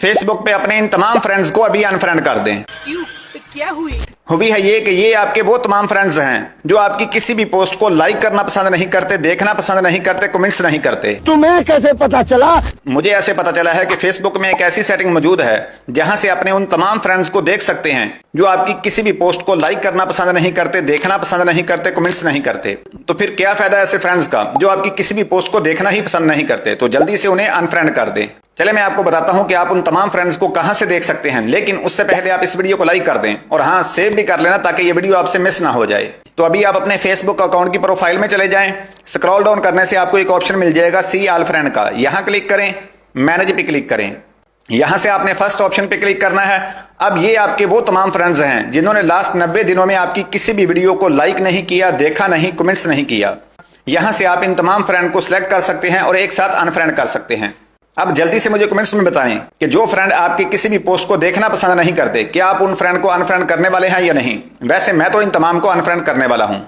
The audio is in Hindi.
फेसबुक पे अपने इन तमाम फ्रेंड्स को अभी अनफ्रेंड कर दें। क्यों? क्या हुई? हुई है ये कि ये आपके वो तमाम फ्रेंड्स हैं जो आपकी किसी भी पोस्ट को लाइक करना पसंद नहीं करते, देखना पसंद नहीं करते, कमेंट्स नहीं करते। तुम्हें कैसे पता चला? मुझे ऐसे पता चला है कि फेसबुक में एक ऐसी सेटिंग मौजूद है जहां से अपने उन तमाम फ्रेंड्स को देख सकते हैं जो आपकी किसी भी पोस्ट को लाइक करना पसंद नहीं करते, देखना पसंद नहीं करते, कमेंट्स नहीं करते। तो फिर क्या फायदा ऐसे फ्रेंड्स का जो आपकी किसी भी पोस्ट को देखना ही पसंद नहीं करते? तो जल्दी से उन्हें अनफ्रेंड कर दें। चले मैं आपको बताता हूं कि आप उन तमाम फ्रेंड्स को कहां से देख सकते हैं, लेकिन उससे पहले आप इस वीडियो को लाइक कर दें और हाँ, सेव भी कर लेना ताकि ये वीडियो आपसे मिस ना हो जाए। तो अभी आप अपने फेसबुक अकाउंट की प्रोफाइल में चले जाएं। स्क्रॉल डाउन करने से आपको एक ऑप्शन मिल जाएगा सी ऑल फ्रेंड का। यहां क्लिक करें, मैनेज पे क्लिक करें। यहां से आपने फर्स्ट ऑप्शन पे क्लिक करना है। अब ये आपके वो तमाम फ्रेंड्स हैं जिन्होंने लास्ट 90 दिनों में आपकी किसी भी वीडियो को लाइक नहीं किया, देखा नहीं, कमेंट्स नहीं किया। यहां से आप इन तमाम फ्रेंड को सिलेक्ट कर सकते हैं और एक साथ अनफ्रेंड कर सकते हैं। अब जल्दी से मुझे कमेंट्स में बताएं कि जो फ्रेंड आपकी किसी भी पोस्ट को देखना पसंद नहीं करते, क्या आप उन फ्रेंड को अनफ्रेंड करने वाले हैं या नहीं? वैसे मैं तो इन तमाम को अनफ्रेंड करने वाला हूं।